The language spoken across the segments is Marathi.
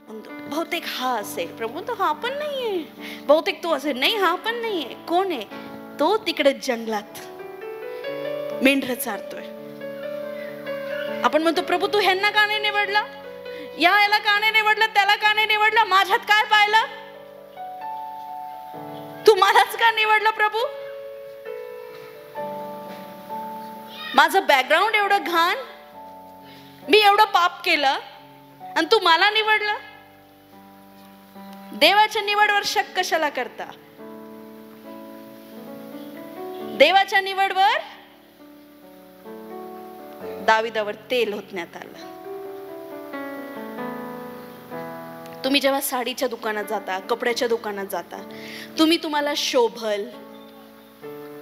बहुतेक हा असेल. प्रभू तो हा पण नाहीये. बहुतेक तो असेल. नाही, हा पण नाहीये. कोण आहे तो? तिकडे जंगलात मेंढरं चारतोय. आपण म्हणतो प्रभू तू ह्यांना का नाही निवडला, याला का नाही निवडलं, त्याला का नाही निवडलं, माझ्यात काय पाहिलं, तू मलाच का निवडलं प्रभू? माझं बॅकग्राऊंड एवढं घाण, मी एवढं पाप केलं आणि तू मला निवडलं. देवाच्या निवडवर शक कशाला करता? देवाच्या निवडवर दाविदावर तेल ओतण्यात आलं. तुम्ही जेव्हा साडीच्या दुकानात जाता, कपड्याच्या दुकानात जाता, तुम्हाला शोभल,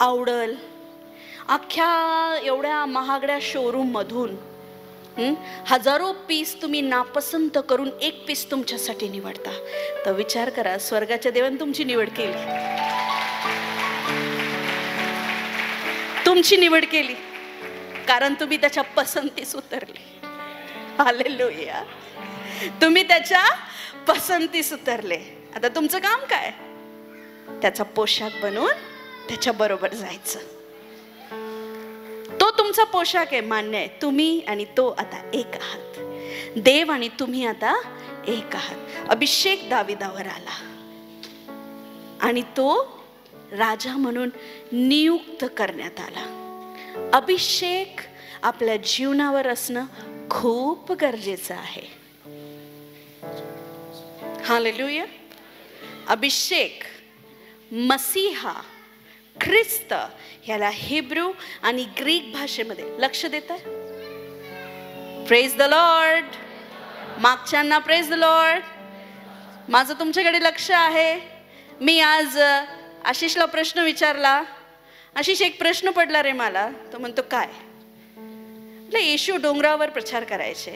आवडल, अख्ख्या एवढ्या महागड्या शोरूम मधून हजारो पीस तुम्ही नापसंत करून एक पीस तुमच्यासाठी निवडता. तर विचार करा, स्वर्गाच्या देवाने तुमची निवड केली, तुमची निवड केली कारण तुम्ही त्याच्या पसंतीस उतरले. हालेलुया. तुम्ही त्याच्या पसंतीस उतरले. आता तुमचं काम काय? त्याचा पोशाख बनवून त्याच्या बरोबर जायचं. तो तुमचा पोशाख आहे, मान्य आहे. तुम्ही आणि तो आता एक आहात. देव आणि तुम्ही आता एक आहात. अभिषेक दाविदावर आला आणि तो राजा म्हणून नियुक्त करण्यात आला. अभिषेक आपल्या जीवनावर असणं खूप गरजेचं आहे. हालेलुया. अभिषेक, मसीहा, ख्रिस्त, ह्याला हिब्रू आणि ग्रीक भाषेमध्ये लक्ष देताय? Praise the lord. मागच्यांना प्रेज द लॉर्ड. माझं तुमच्याकडे लक्ष आहे. मी आज आशिषला प्रश्न विचारला. आशिष, एक प्रश्न पडला रे मला. तो म्हणतो काय? येशू डोंगरावर प्रचार करायचे,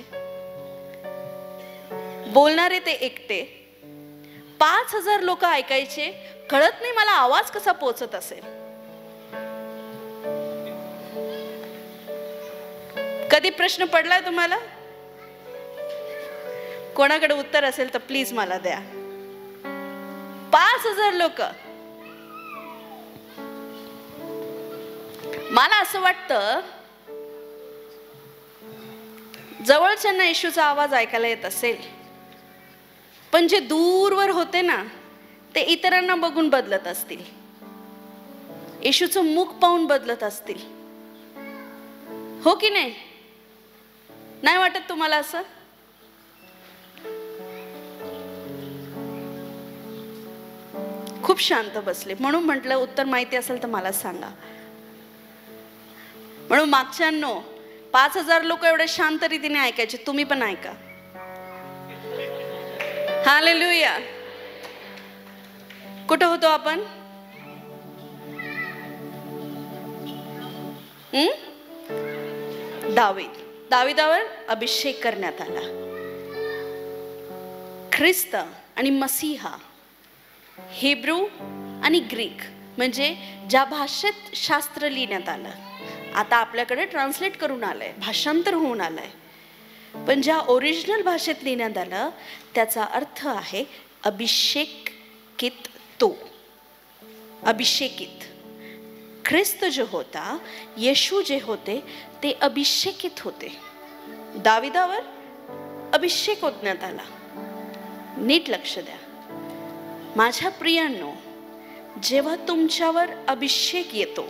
बोलणारे ते एकटे, 5000 लोक ऐकायचे. कळत नाही मला आवाज कसा पोचत असेल. कधी प्रश्न पडलाय तुम्हाला? कोणाकडे उत्तर असेल तर प्लीज मला द्या. 5000 लोक. मला असं वाटतं जवळच्यांना येशूचा आवाज ऐकायला येत असेल, पण जे दूरवर होते ना ते इतरांना बघून बदलत असतील, येशूचं मुख पाहून बदलत असतील. हो की नाही? नाही वाटत तुम्हाला असं? खूप शांत बसले म्हणून म्हटलं उत्तर माहिती असेल तर मला सांगा. म्हणून मागच्यांनो 5000 लोक एवढे शांत रीतीने ऐकायचे, तुम्ही पण ऐका. हालेलुया. कुठं होतो आपण? दाविदावर अभिषेक करण्यात आला. ख्रिस्त आणि मसीहा, हिब्रू आणि ग्रीक म्हणजे ज्या भाषेत शास्त्र लिहिण्यात आलं, आता आपल्याकडे ट्रान्सलेट करून आलंय, भाषांतर होऊन आलंय, पण ज्या ओरिजिनल भाषेत लिहिण्यात आलं त्याचा अर्थ आहे अभिषेकित. तो अभिषेकित. ख्रिस्त जो होता, येशू जे होते ते अभिषेकित होते. दाविदावर अभिषेक ओतण्यात आला. नीट लक्ष द्या माझ्या प्रियांनो. जेव्हा तुमच्यावर अभिषेक येतो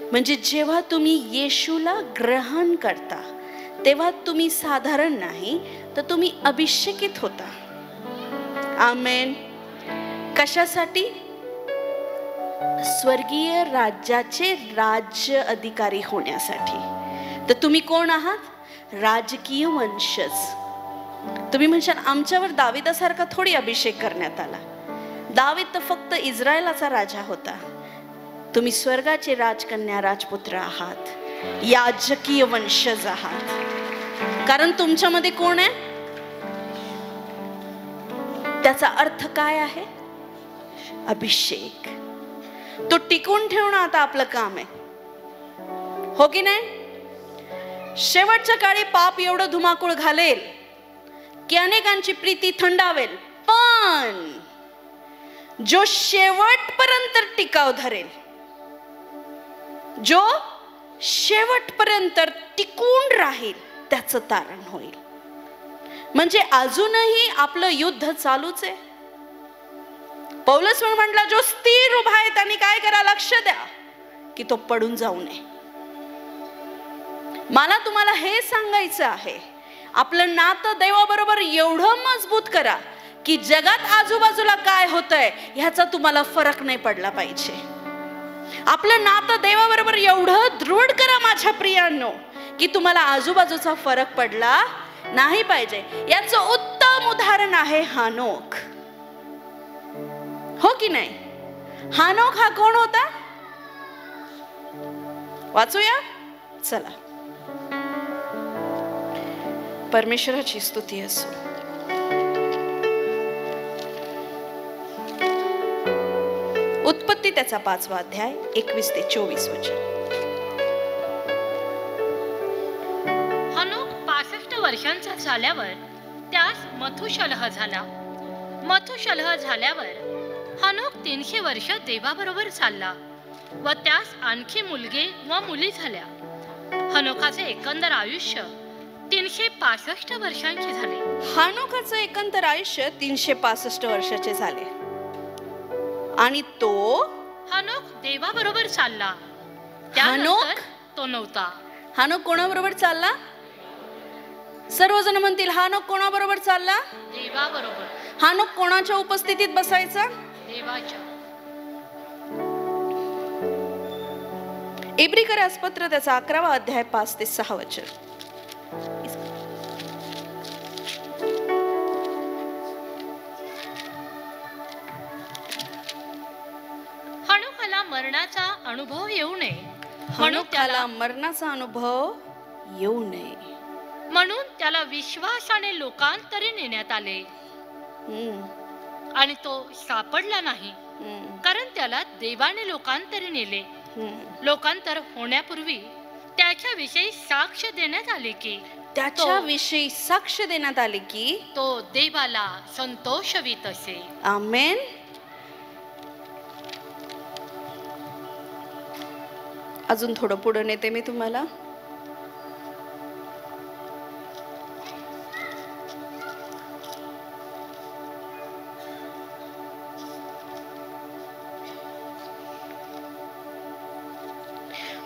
म्हणजे जेव्हा तुम्ही येशूला ग्रहण करता, तेव्हा तुम्ही साधारण नाही तर तुम्ही अभिषेकित होता. आमेन. कशासाठी? स्वर्गीय राज्याचे राज्य अधिकारी होण्यासाठी. तर तुम्ही कोण आहात? राजकीय वंशज. तुम्ही म्हणशाल आमच्यावर दाविदासारखा थोडी अभिषेक करण्यात आला. दावीद तर फक्त इस्रायलाचा राजा होता. तुम्ही स्वर्गाचे राजकन्या, राजपुत्र आहात, याजकीय वंशज आहात. कारण तुमच्यामध्ये कोण आहे? त्याचा अर्थ काय आहे? अभिषेक. तो टिकून ठेवणं आता आपलं काम आहे. हो की नाही? शेवटच्या काळी पाप एवढं धुमाकूळ घालेल की अनेकांची प्रीती थंडावेल, पण जो शेवटपर्यंत टिकाव धरेल, जो शेवटपर्यंत टिकून राहील, त्याचं तारण होईल. म्हणजे अजूनही आपलं युद्ध चालूच आहे. पौलुस म्हटला, जो स्थिर उभा आहे त्यांनी काय करा, लक्ष द्या की तो पडून जाऊ नये. मला तुम्हाला हे सांगायचं आहे, आपलं नातं देवाबरोबर एवढं मजबूत करा की जगात आजूबाजूला काय होतंय ह्याचा तुम्हाला फरक नाही पडला पाहिजे. आपलं नातं देवाबरोबर एवढं दृढ करा माझ्या प्रियांनो, की तुम्हाला आजूबाजूचा फरक पडला नाही पाहिजे. याचं उत्तम उदाहरण आहे हानोक, हो की नाही? हानोक हा कोण होता? वाचूया चला. परमेश्वराची स्तुती असो. उत्पत्ती त्याचा 5वा अध्याय 21 ते 24 वचन. हानोक 65 वर्षांचा झाल्यावर त्यास मथुशलह झाला. मथुशलह झाल्यावर हानोक 300 वर्ष देवाबरोबर चालला व त्यास आणखी मुलगे व मुली झाल्या. हानोकाचे एकंदर आयुष्य 365 वर्षांचे झाले. हानोकाचं एकंदर आयुष्य 365 वर्षाचे झाले. आणि तो हानोक देवाबरोबर चालला. हानोक तो नव्हता. हानोक कोणाबरोबर चालला? सर्वजण म्हणतील हानोक कोणाबरोबर चालला? देवाबरोबर. हानोक कोणाच्या उपस्थितीत बसायचा? देवाच्या. इब्रिकरास पत्र त्याचा 11वा अध्याय 5 ते 6 वचन. हानोकाला मरणाचा अनुभव येऊ नये. हानोकाला मरणाचा अनुभव येऊ नये म्हणून त्याला विश्वासाने लोकांतरी नेण्यात आले. आणि तो सापडला नाही, कारण त्याला देवाने लोकांतरी नेले. लोकांतर होण्यापूर्वी त्याच्याविषयी साक्ष देण्यात आले की त्याच्याविषयी साक्ष देण्यात आले की तो देवाला संतोषवीत असे. आमेन. अजून थोडं पुढे नेते मी तुम्हाला.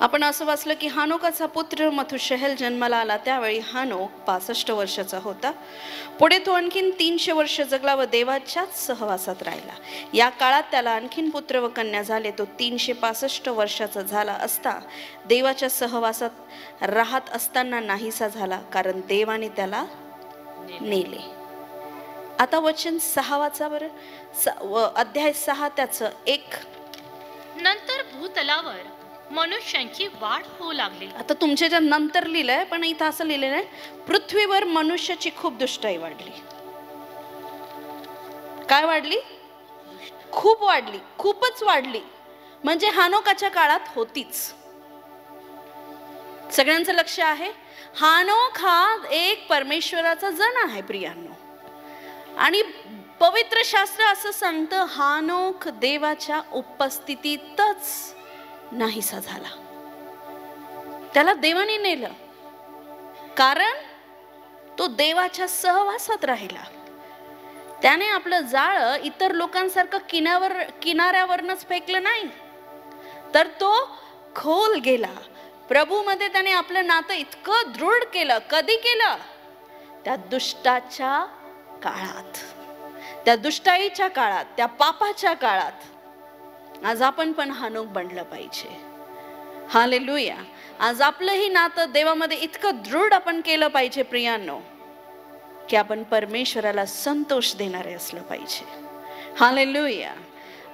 आपण असं वाचलं की हानोकाचा पुत्र मथुशेहल जन्माला आला त्यावेळी हानोक 65 वर्षाचा होता. पुढे तो आणखीन 300 वर्ष जगला व देवाच्याच सहवासात राहिला. या काळात त्याला आणखीन पुत्र व कन्या झाले. तो 365 वर्षाचा झाला असता देवाच्या सहवासात राहत असताना नाहीसा झाला, कारण देवाने त्याला नेले. आता वचन 6 वाचा बरं. अध्याय 6 त्याचं 1. नंतर भूतलावर मनुष्यांची वाढ होऊ लागली. आता तुमच्या ज्या नंतर लिहिलंय, पण इथं असं लिहिलेलं आहे, पृथ्वीवर मनुष्याची खूप दुष्टाई वाढली. काय वाढली? खूप वाढली, खूपच वाढली. म्हणजे हानोकाच्या काळात होतीच. सगळ्यांचं लक्ष आहे, हानोक हा एक परमेश्वराचा जण आहे प्रियांनो. आणि पवित्र शास्त्र असं सांगतं, हानोक देवाच्या उपस्थितीतच नाहीसा झाला. त्याला देवाने नेलं, कारण तो देवाच्या सहवासात राहिला. त्याने आपलं जाळं इतर लोकांसारखं किनाऱ्यावरनच फेकलं नाही, तर तो खोल गेला. प्रभूमध्ये त्याने आपलं नातं इतकं दृढ केलं. कधी केलं? त्या दुष्टाच्या काळात, त्या दुष्टाईच्या काळात, त्या पापाच्या काळात. आज आपण पण हानोक बनलं पाहिजे. हालेलुया. आज आपलंही नातं देवामध्ये इतकं दृढ आपण केलं पाहिजे प्रियांनो, की आपण परमेश्वराला संतोष देणारे असलं पाहिजे. हालेलुया.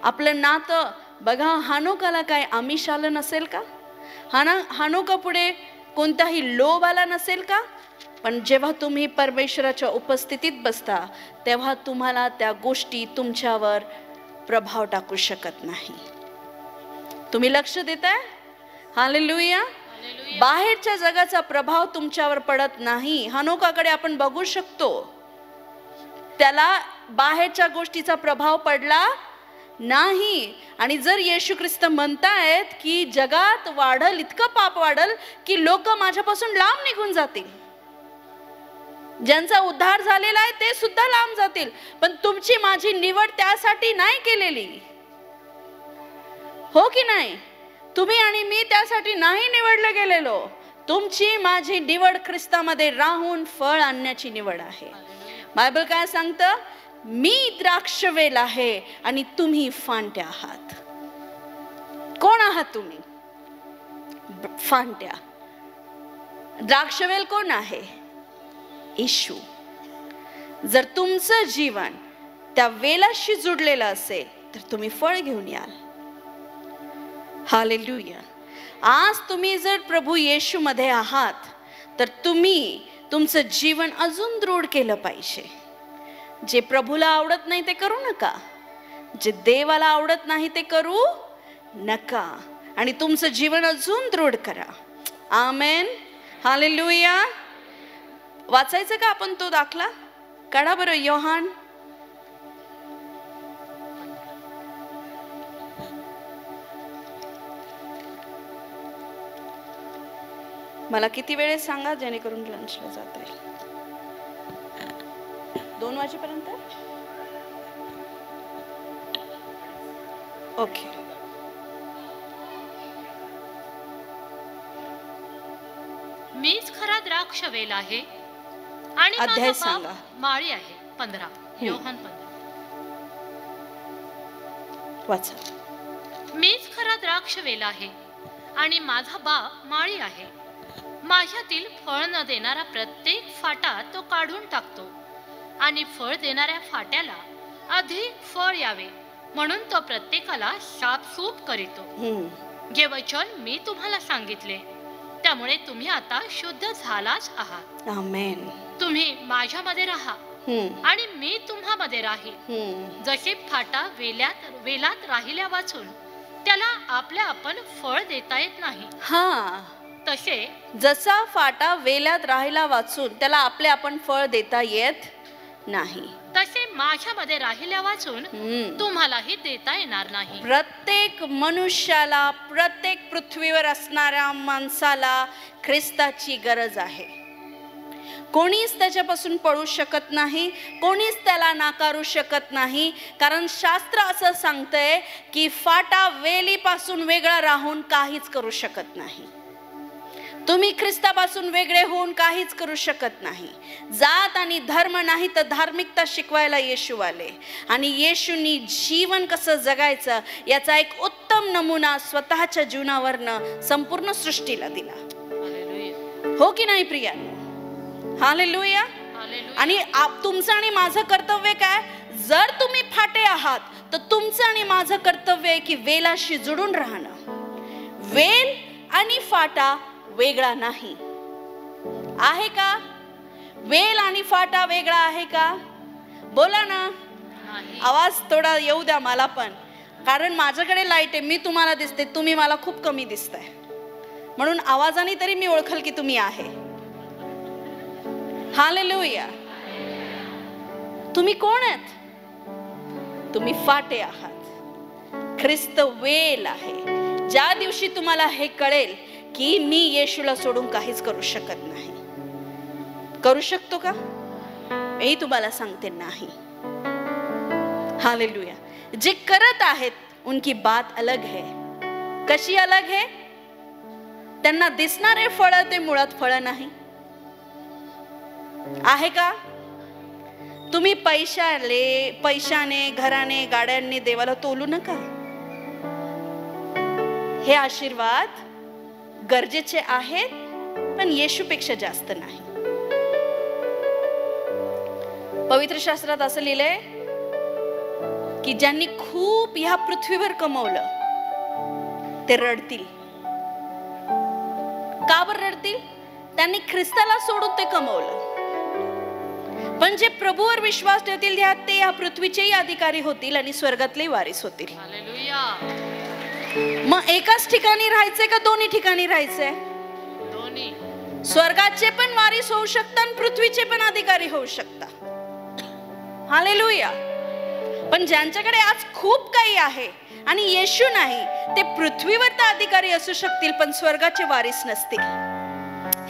आपलं नातं बघा, हानोकाला काय आमिष आलं नसेल का? हानोका पुढे कोणताही लोभ आला नसेल का? पण जेव्हा तुम्ही परमेश्वराच्या उपस्थितीत बसता, तेव्हा तुम्हाला त्या गोष्टी तुमच्यावर प्रभाव टाकू शकत नाही. तुम्ही लक्ष देताय? हालेलुया. बाहेरच्या जगाचा प्रभाव तुमच्यावर पडत नाही. हानोकाकडे आपण बघू शकतो. त्याला बाहेरच्या गोष्टीचा प्रभाव पडला नाही. आणि जर येशू ख्रिस्त म्हणतायत की जगात वाढल, इतकं पाप वाढल की लोक माझ्यापासून लांब निघून जातील, ज्यांचा उद्धार झालेला आहे ते सुद्धा लांब जातील, पण तुमची माझी निवड त्यासाठी नाही केलेली, हो की नाही? तुम्ही आणि मी त्यासाठी नाही निवडले गेलेलो. तुमची माझी निवड ख्रिस्तामध्ये राहून फळ आणण्याची निवड आहे. बायबल काय सांगतं? मी द्राक्षवेल आहे आणि तुम्ही फांट्या आहात. कोण आहात तुम्ही? फांट्या. द्राक्षवेल कोण आहे? येशू. जर तुमचं जीवन त्या वेलाशी जुडलेलं असेल तर तुम्ही फळ घेऊन याल. हालेलुया. आज तुम्ही जर प्रभू येशू मध्ये आहात तर तुम्ही तुमचं जीवन अजून दृढ केलं पाहिजे. जे प्रभूला आवडत नाही ते करू नका, जे देवाला आवडत नाही ते करू नका, आणि तुमचं जीवन अजून दृढ करा. आमेन. हालेलुया. वाचायचं का आपण तो दाखला? काढा बरं योहान. मला किती वेळेत सांगा जेणेकरून लंचला जाता येईल. 2 वाजेपर्यंत. ओके. मीच खरा द्राक्ष वेल आहे आणि अध्याय माझा सांगा. बाप माळी आहे. 15 योहान 15. वाचा. मीच खरा द्राक्ष वेल आहे आणि माझा बाप माळी आहे. माझ्यातील फळ न देणारा प्रत्येक फाटा तो काढून टाकतो आणि फळ देणाऱ्या फाट्याला अधिक फळ यावे म्हणून तो प्रत्येकाला साफसूफ करीतो. जे वचन मी तुम्हाला सांगितले त्यामुळे तुम्ही आता शुद्ध झालाच आहात. आमेन. तुम्ही माझ्यामध्ये राहा आणि मी तुम्हामध्ये राहील. जसे फाटा वेलात राहिल्या वाचून त्याला आपल्या आपण फळ देता येत नाही, हा, तसे जसा फाटा वेल्यात राहिला वाचून त्याला आपले आपण फळ देता येत नाही, तसे माझ्यामध्ये राहिल्या वाचून तुम्हालाही देता येणार नाही. प्रत्येक मनुष्याला, प्रत्येक पृथ्वीवर असणाऱ्या माणसाला ख्रिस्ताची गरज आहे. कोणीच त्याच्यापासून पळू शकत नाही, कोणीच त्याला नाकारू शकत नाही, कारण शास्त्र असं सांगतंय की फाटा वेलीपासून वेगळा राहून काहीच करू शकत नाही. तुम्ही ख्रिस्तापासून वेगळे होऊन काहीच करू शकत नाही. जात आणि धर्म नाही तर धार्मिकता शिकवायला येशू आले आणि येशूंनी जीवन कसं जगायचं याचा एक उत्तम नमुना स्वतःच्या जीवनावरनं संपूर्ण सृष्टीला दिला. हो की नाही प्रियांनो? हालेलुया. आणि तुमचं आणि माझं कर्तव्य काय? जर तुम्ही फाटे आहात तर तुमचं आणि माझं कर्तव्य आहे की वेलाशी जुडून राहणं. वेल आणि फाटा वेगळा नाही. आहे का? वेल आणि फाटा वेगळा आहे का? बोला ना. आवाज थोडा येऊ द्या मला पण, कारण माझ्याकडे लाईट आहे, मी तुम्हाला दिसते, तुम्ही मला खूप कमी दिसताय, म्हणून आवाजाने तरी मी ओळखल की तुम्ही आहे. हालेलुया. तुम्ही कोण आहेत? तुम्ही फाटे आहात. ख्रिस्त वेल आहे. ज्या दिवशी तुम्हाला हे कळेल की मी येशूला सोडून काहीच करू शकत नाही. करू शकतो का? मी तुम्हाला सांगते नाही. हालेलुया. जे करत आहेत उनकी बात अलग है. कशी अलग है? त्यांना दिसणारे फळ ते मुळात फळ नाही. आहे का? तुम्ही पैशाने, घराने, गाड्यांनी देवाला तोलू नका. हे आशीर्वाद गरजेचे आहेत पण येशूपेक्षा जास्त नाही. पवित्र शास्त्रात असं लिहिलंय की ज्यांनी खूप ह्या पृथ्वीवर कमवलं ते रडतील. का बरं रडतील? त्यांनी ख्रिस्ताला सोडून ते कमवलं. पण जे प्रभूवर विश्वास ठेवतील ते या पृथ्वीचेही अधिकारी होतील आणि स्वर्गातलेही वारीस होतील. मग एकाच ठिकाणी राहायचंय का दोन्ही ठिकाणी राहायचंय? दोन्ही. स्वर्गाचे पण वारीस होऊ शकतात आणि पृथ्वीचे पण अधिकारी होऊ शकतात. हालेलुया. पण ज्यांच्याकडे आज खूप काही आहे आणि येशू नाही, ते पृथ्वीवर तर अधिकारी असू शकतील पण स्वर्गाचे वारीस नसतील.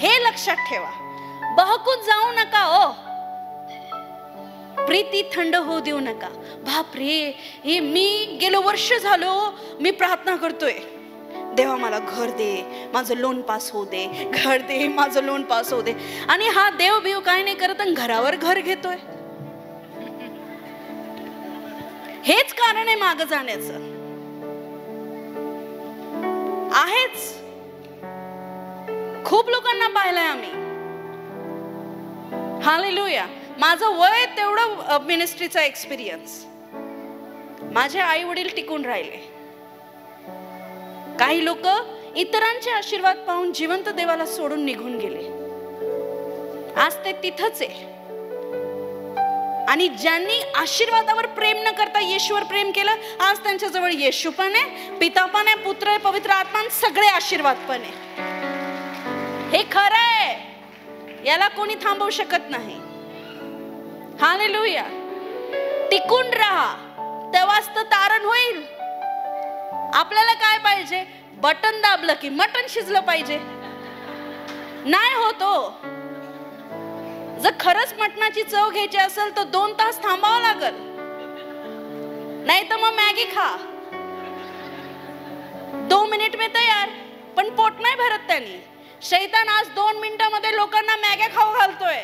हे लक्षात ठेवा. बहकून जाऊ नका ओ. प्रीती थंड होऊ देऊ नका. बापरे, हे मी गेलो वर्ष झालो मी प्रार्थना करतोय, देवा मला घर दे, माझं लोन पास होऊ दे, घर दे, माझं लोन पास होऊ दे. आणि हा देव बिव काय नाही करत आणि घरावर घर घेतोय. हेच कारण आहे मागं जाण्याचं. आहेच. खूप लोकांना पाहिलंय आम्ही. हालेलुया. माझं वय तेवढं मिनिस्ट्रीचा एक्सपिरियन्स. माझे आई वडील टिकून राहिले. काही लोक इतरांचे आशीर्वाद पाहून जिवंत देवाला सोडून निघून गेले. आज ते तिथंच आहे. आणि ज्यांनी आशीर्वादावर प्रेम न करता येशूवर प्रेम केलं, आज त्यांच्या जवळ येशू पण आहे, पिता पण आहे, पुत्र आहे, पवित्र आत्मा, सगळे आशीर्वाद पण आहे. हे खरं आहे. याला कोणी थांबवू शकत नाही. हालेलुया. टिकून राहा, तेव्हाच तर तारण होईल. आपल्याला काय पाहिजे? बटन दाबलं की मटण शिजलं पाहिजे. नाही होतो. जर खरंच मटणाची चव घ्यायची असेल तर 2 तास थांबावं लागल. नाही तर मग मॅगी खा. 2 मिनिट में तयार. पण पोट नाही भरत त्यांनी. शैतान आज 2 मिनिटांमध्ये लोकांना मॅग्या खाऊ घालतोय.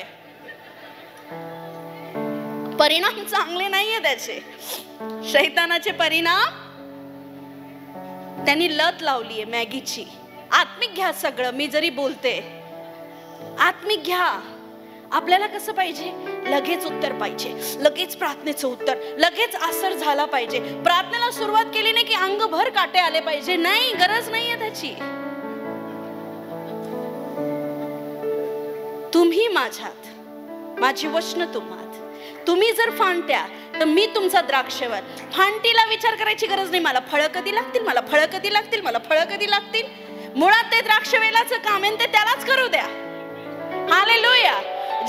परिणाम चांगले नाहीये त्याचे. शैतानाचे परिणाम, त्यांनी लत लावलीये मॅगीची. आत्मिक घ्या सगळं. मी जरी बोलते आत्मिक घ्या. आपल्याला कसं पाहिजे? लगेच उत्तर पाहिजे, लगेच प्रार्थनेचं उत्तर, लगेच आसर झाला पाहिजे. प्रार्थनेला सुरुवात केली नाही की अंगभर काटे आले पाहिजे. नाही, गरज नाहीये त्याची. तुम्ही माझ्यात, माझी वचनं तुम्हात. तुम्ही जर फांट्या तर मी तुमचा द्राक्षवर. फांटीला विचार करायची गरज नाही, मला फळं कधी लागतील, मला फळं कधी लागतील, मला फळं कधी लागतील. मुळात ते द्राक्षवेलाचं काम आहे, ते त्यालाच करू द्या. हालेलुया.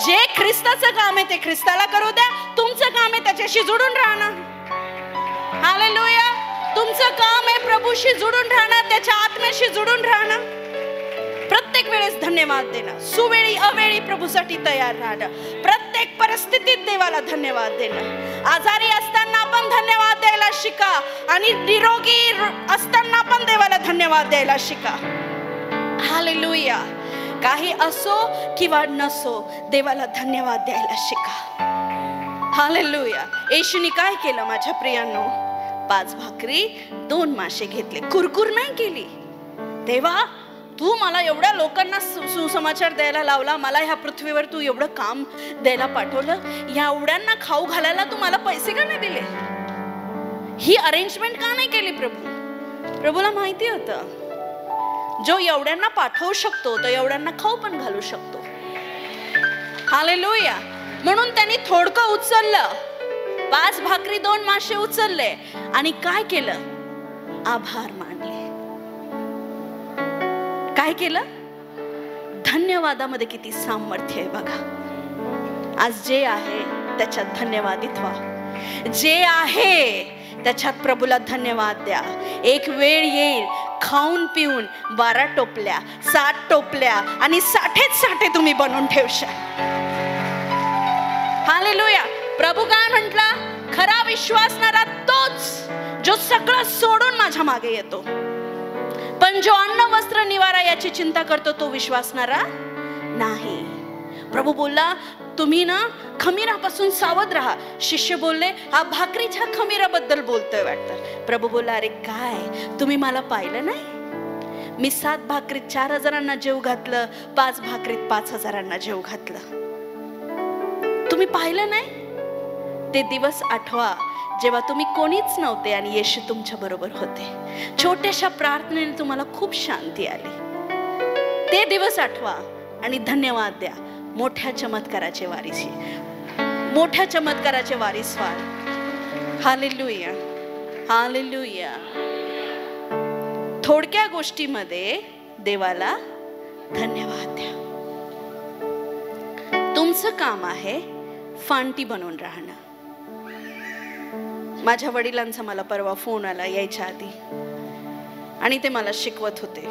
जे ख्रिस्ताचं काम आहे ते ख्रिस्ताला करू द्या. तुमचं काम आहे त्याच्याशी जुडून राहणं. हालेलुया. तुमचं काम आहे प्रभूशी जुडून राहणं, त्याच्या आत्म्याशी जुडून राहणं. प्रत्येक वेळेस धन्यवाद देणं, सुवेळी अवेळी प्रभूसाठी तयार राहणं, प्रत्येक परिस्थितीत देवाला धन्यवाद देणं. आजारी असताना पण धन्यवाद द्यायला शिका आणि निरोगी असताना पण देवाला धन्यवाद द्यायला शिका. हालेलुया. काही असो किंवा नसो, देवाला धन्यवाद द्यायला शिका. हालेलुया. येशूने काय केलं माझ्या प्रियांनो? 5 भाकरी 2 मासे घेतले. कुरकुर नाही केली. देवा, तू मला एवढ्या लोकांना सुसमाचार द्यायला लावला, मला ह्या पृथ्वीवर तू एवढं काम द्यायला पाठवलं, या एवढ्यांना खाऊ घालायला तू मला पैसे का नाही दिले? ही अरेंजमेंट का नाही केली प्रभू? प्रभूला माहिती होतं जो एवढ्यांना पाठवू शकतो तो एवढ्यांना खाऊ पण घालू शकतो. हालेलुया. म्हणून त्यांनी थोडकं उचललं, 5 भाकरी 2 मासे उचलले आणि काय केलं? आभार मानले. काय केलं? धन्यवादामध्ये किती सामर्थ्य आहे बघा. आज जे आहे त्याच्यात धन्यवादित व्हा. जे आहे त्याच्यात प्रभूला धन्यवाद द्या. एक वेळ येईल खाऊन पिऊन 12 टोपल्या 7 टोपल्या आणि 60 तुम्ही बनवून ठेवशाल. हालेलुया. प्रभू काय म्हटला? खरा विश्वासणारा तोच जो सगळं सोडून माझ्या मागे येतो. पण जो अन्न वस्त्र निवारा याची चिंता करतो तो विश्वासणारा नाही. प्रभू बोलला तुम्ही ना खमीरापासून सावध राहा. शिष्य बोलले हा भाकरीच्या खमीराबद्दल बोलतोय वाटतं. प्रभू बोलला अरे काय तुम्ही मला पाहिलं नाही? मी 7 भाकरीत 4000 जेव घातलं, 5 भाकरीत 5000 जेव घातलं. तुम्ही पाहिलं नाही? ते दिवस आठवा जेव्हा तुम्ही कोणीच नव्हते आणि येशू तुमच्या बरोबर होते. छोट्याशा प्रार्थनेने तुम्हाला खूप शांती आली. ते दिवस आठवा आणि धन्यवाद द्या. मोठ्या चमत्काराचे वारीस, मोठ्या चमत्काराचे वारीस व्हा. हालेलुया. हालेलुया. थोडक्या गोष्टीमध्ये देवाला धन्यवाद द्या. तुमचं काम आहे फांटी बनवून राहणं. माझ्या वडिलांचा मला परवा फोन आला यायच्या आधी, आणि ते मला शिकवत होते